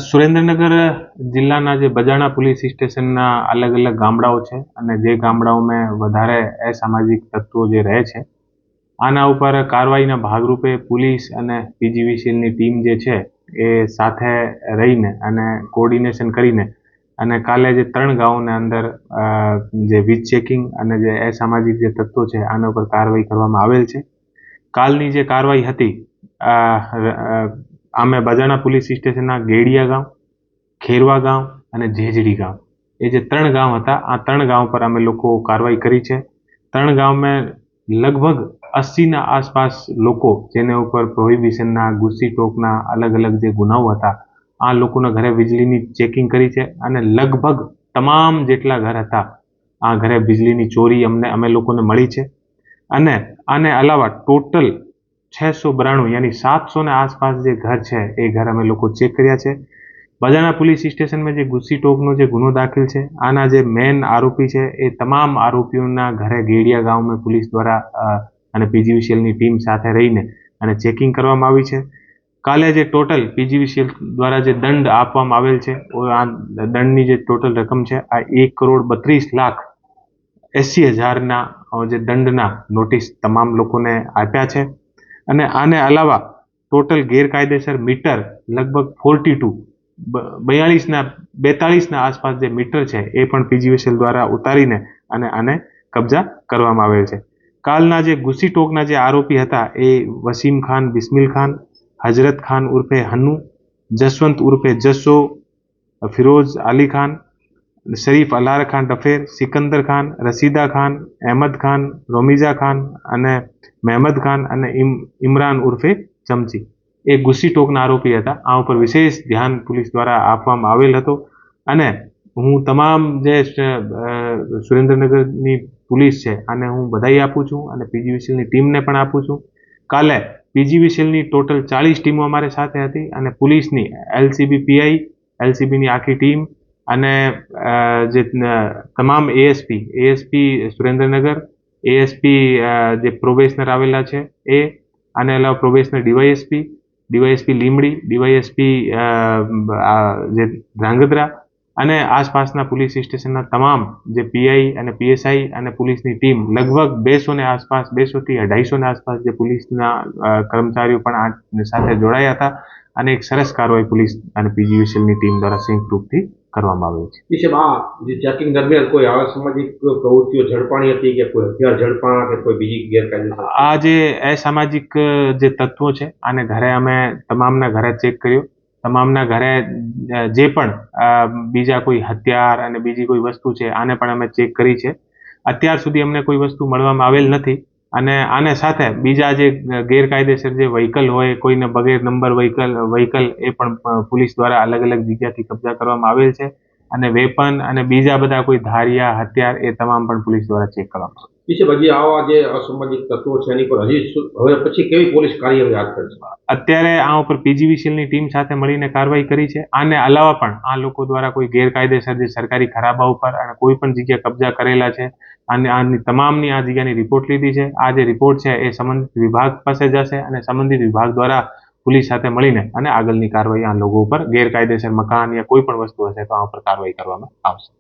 સુરેન્દ્રનગર જિલ્લાના જે બજાણા પોલીસ સ્ટેશનના અલગ અલગ ગામડાઓ છે અને જે ગામડાઓમાં વધારે અસામાજિક તત્વો જે રહે છે આના ઉપર કાર્યવાહીના ભાગરૂપે પોલીસ અને પીજીવીસીએલની ટીમ જે છે એ સાથે રહીને અને કોઓર્ડિનેશન કરીને અને કાલે જે 3 ગામોના અંદર જે વીજ ચેકિંગ અને જે અસામાજિક જે તત્વો છે આના ઉપર કાર્યવાહી કરવામાં આવેલ છે. કાલની જે કાર્યવાહી હતી અમે બજાણા પોલીસ સ્ટેશનના ગેડિયા ગામ, ખેરવા ગામ અને જેજડી ગામ એ જે 3 ગામ હતા આ 3 ગામ પર અમે લોકો કાર્યવાહી કરી છે. 3 ગામમાં લગભગ 80ના આસપાસ લોકો જેને ઉપર પ્રોહિબિશનના ગુસ્સી-ટોકના અલગ અલગ જે ગુનાઓ હતા આ લોકોના ઘરે વીજળીની ચેકિંગ કરી છે અને લગભગ તમામ જેટલા ઘર હતા આ ઘરે વીજળીની ચોરી અમે લોકોને મળી છે અને આને અલાવા ટોટલ 692 यानी 700 ના આસપાસ જે ઘર છે એ ઘર અમે લોકો ચેક કર્યા છે. બજાણા પોલીસ સ્ટેશનમાં જે ગુસ્સી ટોકનો જે ગુનો દાખલ છે આના જે મેન આરોપી છે એ તમામ આરોપીઓના ઘરે ગેડિયા ગામમાં પોલીસ દ્વારા અને પીજીવીસીએલની ટીમ સાથે રહીને અને ચેકિંગ કરવામાં આવી છે. કાલે જે ટોટલ પીજીવીસીએલ દ્વારા જે દંડ આપવામાં આવેલ છે આ દંડની જે ટોટલ રકમ છે આ 1,32,80,000ના જે દંડના નોટિસ તમામ લોકોને આપ્યા છે. અને આને અલાવા ટોટલ ગેરકાયદેસર મીટર લગભગ 42ના આસપાસ જે મીટર છે એ પણ પીજીવીસીએલ દ્વારા ઉતારીને અને આને કબજા કરવામાં આવેલ છે. કાલના જે ગુસ્સી ટોકના જે આરોપી હતા એ વસીમ ખાન બિસ્મિલ ખાન, હજરત ખાન ઉર્ફે હન્નુ, જસવંત ઉર્ફે જસ્સો, ફિરોઝ અલી ખાન, શરીફ અલાર ખાન ડફેર, સિકંદર ખાન, રસીદા ખાન, અહેમદ ખાન, રોમિઝા ખાન અને મહેમદ ખાન અને ઇમરાન ઉર્ફે ચમચી એ ગુસ્સી ટોકના આરોપી હતા. આ ઉપર વિશેષ ધ્યાન પોલીસ દ્વારા આપવામાં આવેલ હતો અને હું તમામ જે સુરેન્દ્રનગરની પોલીસ છે આને હું બધાઈ આપું છું અને પીજીવીસીએલની ટીમને પણ આપું છું. કાલે પીજીવીસીએલની ટોટલ 40 ટીમો અમારી સાથે હતી અને પોલીસની એલસીબી પીઆઈ, એલસીબીની આખી ટીમ અને જે તમામ એએસપી સુરેન્દ્રનગર, એએસપી જે પ્રોબેશનર આવેલા છે એ આને અલાવા પ્રોબેશનર ડીવાયએસપી લીમડી, ડીવાયએસપી જે ધ્રાંગધ્રા અને આસપાસના પોલીસ સ્ટેશનના તમામ જે પીઆઈ અને પીએસઆઈ અને પોલીસની ટીમ લગભગ 200 આસપાસ 200થી 250 આસપાસ જે પોલીસના કર્મચારીઓ પણ આ સાથે જોડાયા હતા અને એક સરસ કાર્યવાહી પોલીસ અને પીજીવીસીએલની ટીમ દ્વારા સંયુક્ત રૂપથી કરવામાં આવી છે. જે ચેકિંગ દરમિયાન કોઈ અસામાજિક પ્રવૃત્તિઓ ઝડપાણી હતી કે કોઈ હથિયાર ઝડપાણા કે કોઈ બીજી ગેરકાયદેસર આ જે અસામાજિક જે તત્વો છે આને ઘરે અમે તમામના ઘરે ચેક કર્યો. તમામના ઘરે જે પણ બીજા કોઈ હથિયાર અને બીજી કોઈ વસ્તુ છે આને પણ અમે ચેક કરી છે. અત્યાર સુધી અમને કોઈ વસ્તુ મળવામાં આવેલ નથી અને આને સાથે બીજા જે ગેરકાયદેસર જે વ્હીકલ હોય કોઈને બગેર નંબર વ્હીકલ એ પણ પોલીસ દ્વારા અલગ અલગ જગ્યાથી કબજા કરવામાં આવેલ છે અને વેપન અને બીજા બધા કોઈ ધારિયા હથિયાર એ તમામ પણ પોલીસ દ્વારા ચેક કરવામાં આવે. હજી આવા જે અસામાજિક તત્વો છે એની પર હવે પછી કેવી પોલીસ કાર્યવાહી હાથ ધરશે? અત્યારે આ ઉપર પીજીવીસીએલની ટીમ સાથે મળીને કાર્યવાહી કરી છે. આને અલાવા પણ આ લોકો દ્વારા કોઈ ગેરકાયદેસર જે સરકારી ખરાબા ઉપર અને કોઈ પણ જગ્યાએ કબજા કરેલા છે અને આની તમામની આ જગ્યાની રિપોર્ટ લીધી છે. આ જે રિપોર્ટ છે એ સંબંધિત વિભાગ પાસે જશે અને સંબંધિત વિભાગ દ્વારા પોલીસ સાથે મળીને અને આગળની કાર્યવાહી આ લોકો ઉપર ગેરકાયદેસર મકાન યા કોઈ પણ વસ્તુ હશે તો આ ઉપર કાર્યવાહી કરવામાં આવશે.